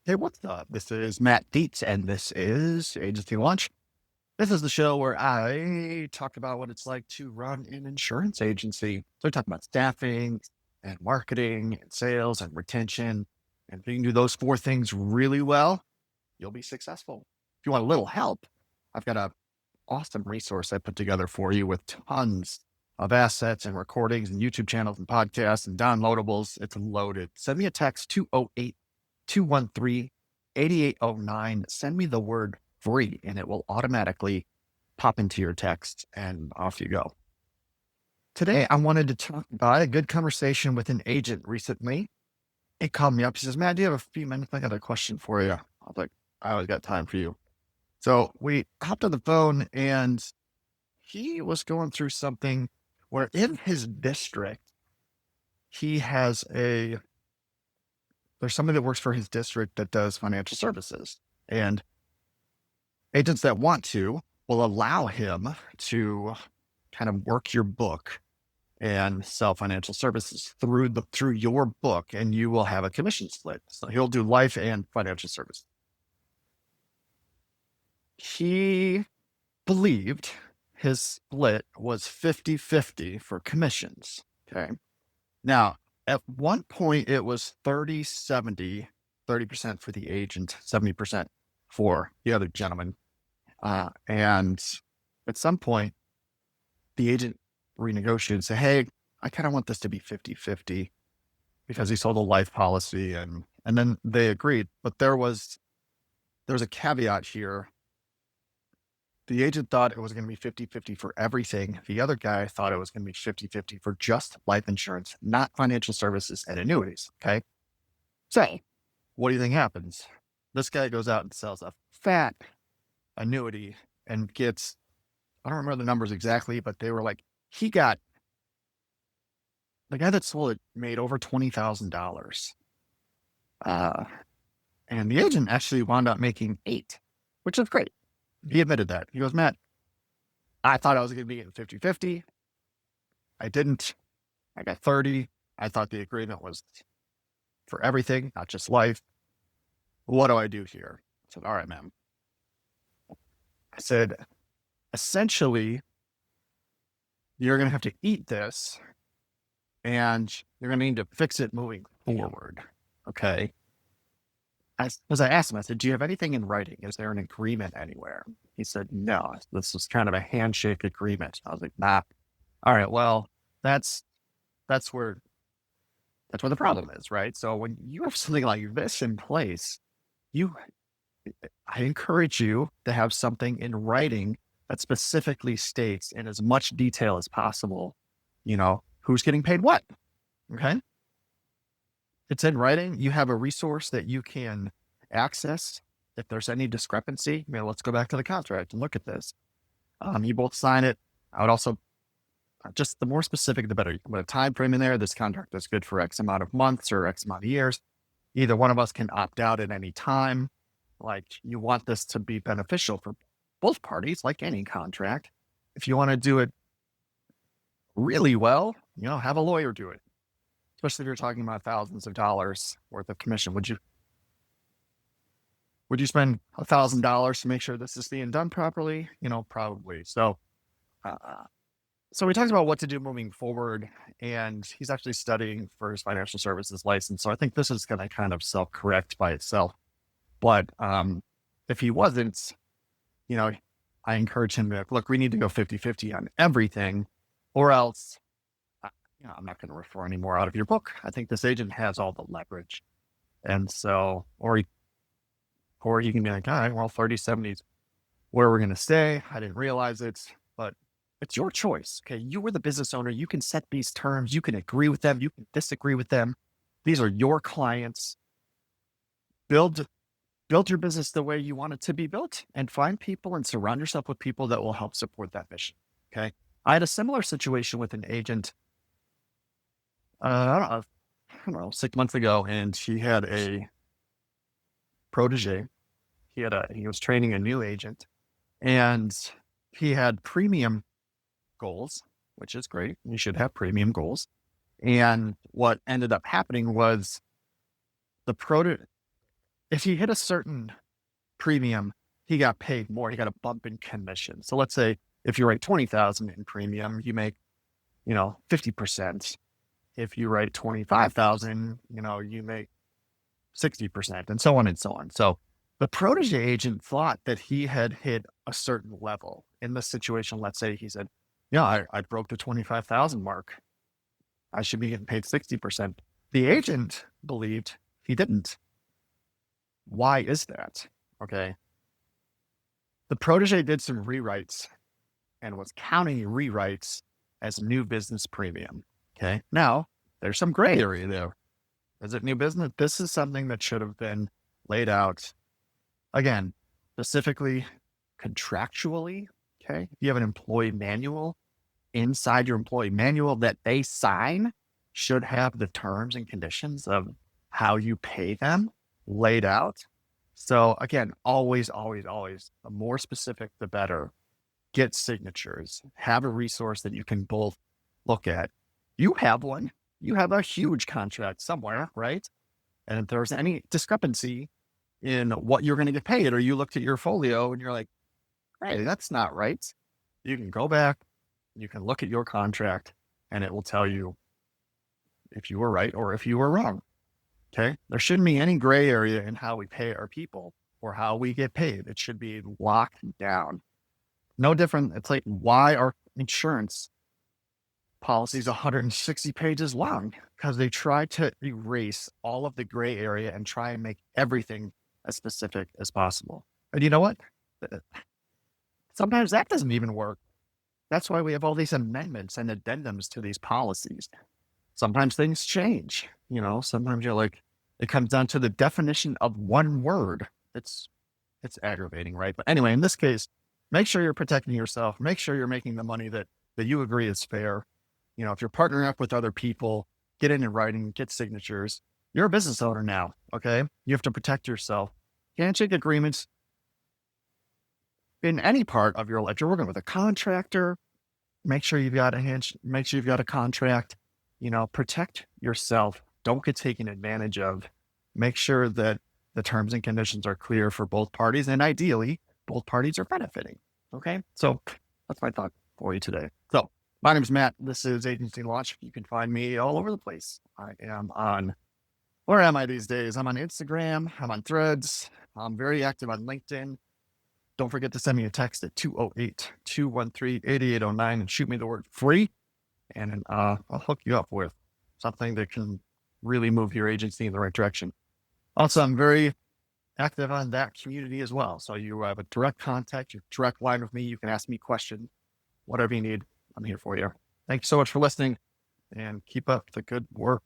Hey, what's up? This is Matt Dietz, and this is Agency Launch. This is the show where I talk about what it's like to run an insurance agency. So we talk about staffing and marketing and sales and retention. And if you can do those four things really well, you'll be successful. If you want a little help, I've got an awesome resource I put together for you with tons of assets and recordings and YouTube channels and podcasts and downloadables. It's loaded. Send me a text 208-213-8809. Send me the word free and it will automatically pop into your text and off you go. Today, I wanted to talk about a good conversation with an agent recently. He called me up. He says, Matt, do you have a few minutes? I got a question for you. I was like, I always got time for you. So we hopped on the phone and he was going through something where in his district, there's somebody that works for his district that does financial services, and agents that want to will allow him to kind of work your book and sell financial services through your book, and you will have a commission split. So he'll do life and financial service. He believed his split was 50-50 for commissions. Okay. Now, at one point it was 30-70, 30% for the agent, 70% for the other gentleman. And at some point, the agent renegotiated and said, hey, I kind of want this to be 50-50 because he sold a life policy. And then they agreed. But there was a caveat here. The agent thought it was going to be 50-50 for everything. The other guy thought it was going to be 50-50 for just life insurance, not financial services and annuities. Okay. So what do you think happens? This guy goes out and sells a fat annuity and gets, I don't remember the numbers exactly, but they were like, the guy that sold it made over $20,000. And the agent actually wound up making $8,000, which is great. He admitted that. He goes, Matt, I thought I was going to be getting 50-50. I didn't. I got 30. I thought the agreement was for everything, not just life. What do I do here? I said, all right, ma'am. I said, essentially, you're going to have to eat this and you're going to need to fix it moving forward. Okay. As I asked him, I said, do you have anything in writing? Is there an agreement anywhere? He said, no, this was kind of a handshake agreement. I was like, nah. All right, well, that's where the problem is, right? So when you have something like this in place, I encourage you to have something in writing that specifically states in as much detail as possible, who's getting paid what. Okay. It's in writing. You have a resource that you can access. If there's any discrepancy, let's go back to the contract and look at this. You both sign it. I would also, just the more specific, the better. You can put a time frame in there. This contract is good for X amount of months or X amount of years. Either one of us can opt out at any time. Like, you want this to be beneficial for both parties, like any contract. If you want to do it really well, have a lawyer do it. Especially if you're talking about thousands of dollars worth of commission. Would you spend $1,000 to make sure this is being done properly? Probably. So we talked about what to do moving forward, and he's actually studying for his financial services license. So I think this is going to kind of self-correct by itself. But if he wasn't, I encourage him to, look, we need to go 50-50 on everything, or else I'm not going to refer any more out of your book. I think this agent has all the leverage. And so, or he can be like, all right, well, 30-70 is where we're going to stay. I didn't realize it, but it's your choice. Okay. You were the business owner. You can set these terms. You can agree with them. You can disagree with them. These are your clients. Build your business the way you want it to be built, and find people and surround yourself with people that will help support that mission. Okay. I had a similar situation with an agent, I don't know, 6 months ago, and he had a protege. He was training a new agent, and he had premium goals, which is great. You should have premium goals. And what ended up happening was if he hit a certain premium, he got paid more. He got a bump in commission. So let's say if you write 20,000 in premium, you make, 50%. If you write 25,000, you make 60%, and so on and so on. So the protege agent thought that he had hit a certain level in this situation. Let's say he said, yeah, I broke the 25,000 mark. I should be getting paid 60%. The agent believed he didn't. Why is that? Okay. The protege did some rewrites and was counting rewrites as new business premium. Okay. Now, there's some gray area there. Is it new business? This is something that should have been laid out, again, specifically contractually. Okay. If you have an employee manual, inside your employee manual that they sign should have the terms and conditions of how you pay them laid out. So again, always, the more specific, the better. Get signatures, have a resource that you can both look at. You have one, you have a huge contract somewhere, right? And if there's any discrepancy in what you're going to get paid, or you looked at your folio and you're like, hey, that's not right. You can go back, you can look at your contract, and it will tell you if you were right or if you were wrong. Okay. There shouldn't be any gray area in how we pay our people or how we get paid. It should be locked down. No different. It's like why our insurance policy is 160 pages long, because they try to erase all of the gray area and try and make everything as specific as possible. And you know what? Sometimes that doesn't even work. That's why we have all these amendments and addendums to these policies. Sometimes things change, sometimes you're like, it comes down to the definition of one word. It's aggravating, right? But anyway, in this case, make sure you're protecting yourself. Make sure you're making the money that you agree is fair. If you're partnering up with other people, get in writing, get signatures. You're a business owner now, okay? You have to protect yourself. Handshake agreements in any part of your life. If you're working with a contractor, make sure you've got a contract. Protect yourself. Don't get taken advantage of. Make sure that the terms and conditions are clear for both parties. And ideally, both parties are benefiting. Okay. So that's my thought for you today. So my name is Matt. This is Agency Launch. You can find me all over the place. Where am I these days? I'm on Instagram. I'm on Threads. I'm very active on LinkedIn. Don't forget to send me a text at 208-213-8809 and shoot me the word free. And I'll hook you up with something that can really move your agency in the right direction. Also, I'm very active on that community as well. So you have a direct contact, your direct line with me. You can ask me questions, whatever you need. I'm here for you. Thanks so much for listening, and keep up the good work.